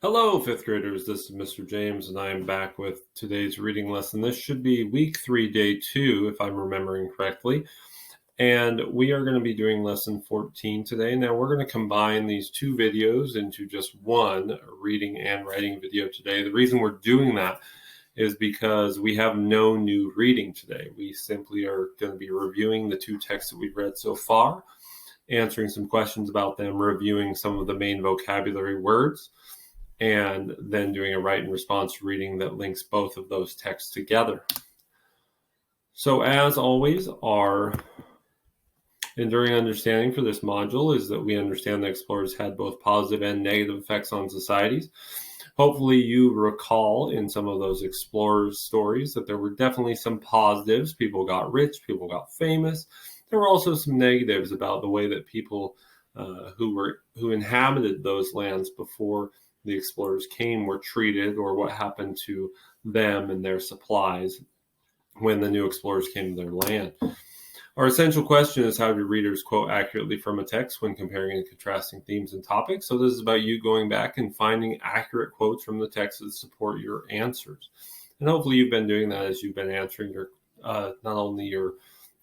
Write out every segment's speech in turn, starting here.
Hello, fifth graders. This is Mr. James, and I am back with today's reading lesson. This should be week 3, day 2, if I'm remembering correctly. And we are going to be doing lesson 14 today. Now, we're going to combine these two videos into just one reading and writing video today. The reason we're doing that is because we have no new reading today. We simply are going to be reviewing the two texts that we've read so far, answering some questions about them, reviewing some of the main vocabulary words, and then doing a write and response reading that links both of those texts together. So as always, our enduring understanding for this module is that we understand that explorers had both positive and negative effects on societies. Hopefully you recall in some of those explorers' stories that there were definitely some positives. People got rich, people got famous. There were also some negatives about the way that people who inhabited those lands before the explorers came were treated, or what happened to them and their supplies when the new explorers came to their land. Our essential question is, how do readers quote accurately from a text when comparing and contrasting themes and topics? So this is about you going back and finding accurate quotes from the text that support your answers. And hopefully you've been doing that as you've been answering your not only your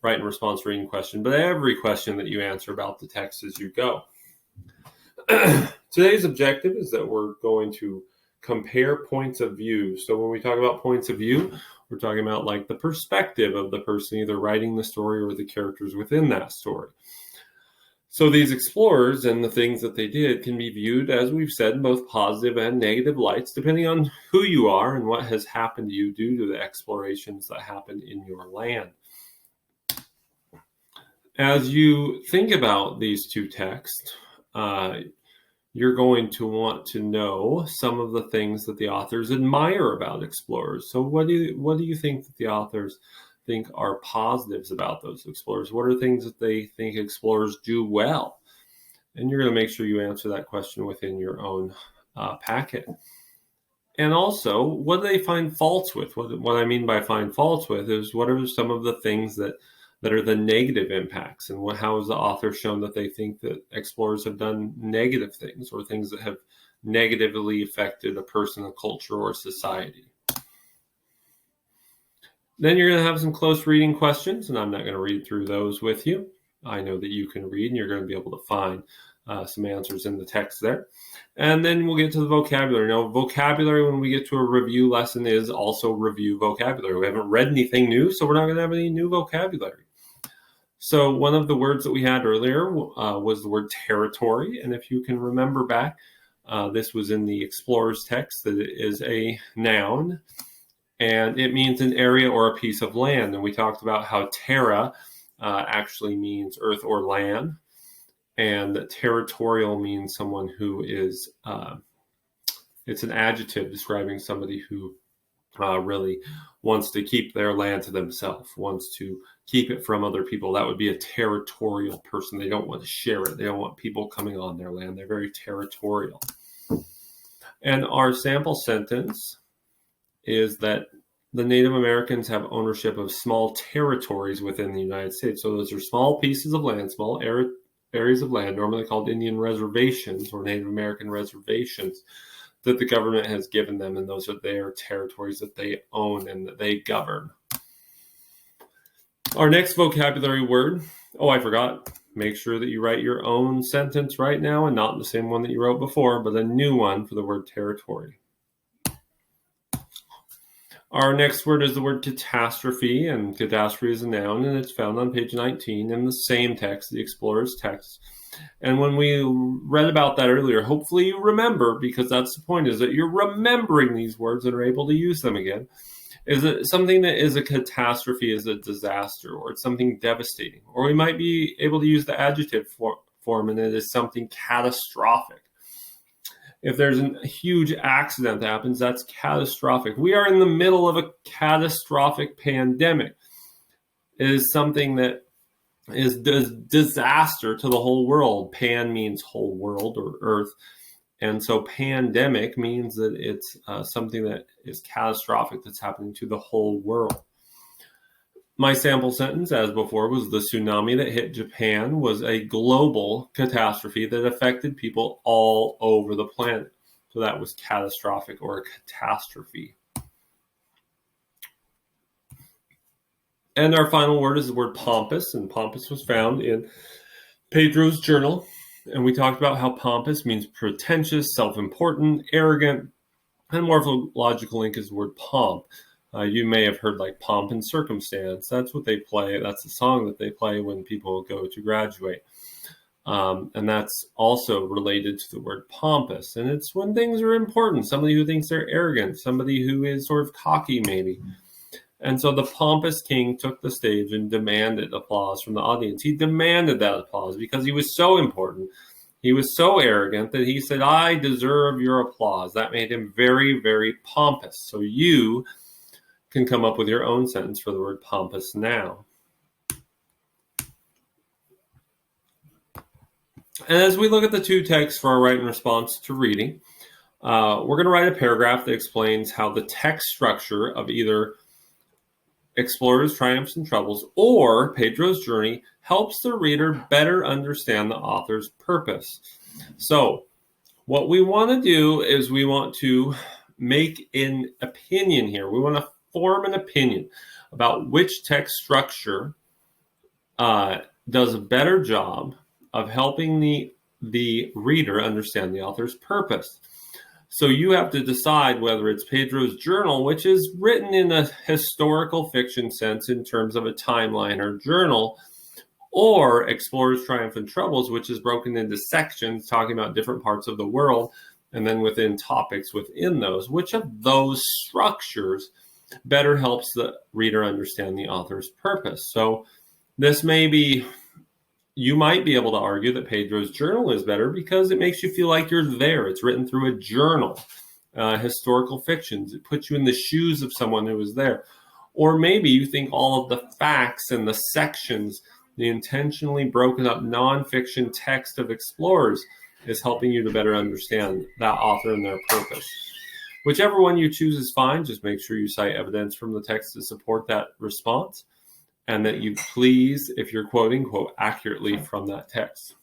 write and response reading question, but every question that you answer about the text as you go. Today's objective is that we're going to compare points of view. So when we talk about points of view, we're talking about like the perspective of the person either writing the story or the characters within that story. So these explorers and the things that they did can be viewed, as we've said, in both positive and negative lights, depending on who you are and what has happened to you due to the explorations that happened in your land. As you think about these two texts, you're going to want to know some of the things that the authors admire about explorers. So what do you think that the authors think are positives about those explorers? What are things that they think explorers do well? And you're going to make sure you answer that question within your own packet. And also, what do they find faults with? What I mean by find faults with is, what are some of the things that are the negative impacts, and how has the author shown that they think that explorers have done negative things, or things that have negatively affected a person, a culture, or society. Then you're going to have some close reading questions, and I'm not going to read through those with you. I know that you can read, and you're going to be able to find some answers in the text there. And then we'll get to the vocabulary. Now, vocabulary, when we get to a review lesson, is also review vocabulary. We haven't read anything new, so we're not going to have any new vocabulary. So one of the words that we had earlier was the word territory. And if you can remember back, this was in the explorer's text, that it is a noun, and it means an area or a piece of land. And we talked about how terra actually means earth or land, and that territorial means someone who is, it's an adjective describing somebody who really wants to keep their land to themselves, wants to keep it from other people. That would be a territorial person. They don't want to share it. They don't want people coming on their land. They're very territorial. And our sample sentence is that the Native Americans have ownership of small territories within the United States. So those are small pieces of land, small areas of land, normally called Indian reservations or Native American reservations, that the government has given them, and those are their territories that they own and that they govern. Our next vocabulary word, I forgot, make sure that you write your own sentence right now, and not the same one that you wrote before, but a new one for the word territory. Our next word is the word catastrophe, and catastrophe is a noun, and it's found on page 19 in the same text, the explorer's text. And when we read about that earlier, hopefully you remember, because that's the point, is that you're remembering these words and are able to use them again. Is it something that is a catastrophe, is a disaster, or it's something devastating? Or we might be able to use the adjective form, and it is something catastrophic. If there's a huge accident that happens, that's catastrophic. We are in the middle of a catastrophic pandemic. It is something that is disaster to the whole world. Pan means whole world or earth. And so pandemic means that it's something that is catastrophic, that's happening to the whole world. My sample sentence, as before, was the tsunami that hit Japan was a global catastrophe that affected people all over the planet. So that was catastrophic or a catastrophe. And our final word is the word pompous, and pompous was found in Pedro's journal. And we talked about how pompous means pretentious, self-important, arrogant, and morphological link is the word pomp. You may have heard like Pomp and Circumstance. That's what they play. That's the song that they play when people go to graduate. And that's also related to the word pompous. And it's when things are important. Somebody who thinks they're arrogant. Somebody who is sort of cocky, maybe. And so the pompous king took the stage and demanded applause from the audience. He demanded that applause because he was so important. He was so arrogant that he said, I deserve your applause. That made him very, very pompous. So you can come up with your own sentence for the word pompous now. And as we look at the two texts for our right and response to reading, we're going to write a paragraph that explains how the text structure of either Explorers, Triumphs, and Troubles or Pedro's Journey helps the reader better understand the author's purpose. So what we want to do is we want to make an opinion here. We want to form an opinion about which text structure does a better job of helping the reader understand the author's purpose. So you have to decide whether it's Pedro's journal, which is written in a historical fiction sense in terms of a timeline or journal, or Explorers, Triumph, and Troubles, which is broken into sections talking about different parts of the world, and then within topics within those. Which of those structures better helps the reader understand the author's purpose? So this may be, you might be able to argue that Pedro's journal is better because it makes you feel like you're there. It's written through a journal, historical fictions. It puts you in the shoes of someone who was there. Or maybe you think all of the facts and the sections, the intentionally broken up nonfiction text of Explorers is helping you to better understand that author and their purpose. Whichever one you choose is fine. Just make sure you cite evidence from the text to support that response. And that you please, if you're quoting, quote accurately from that text.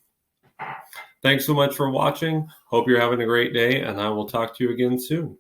Thanks so much for watching. Hope you're having a great day, and I will talk to you again soon.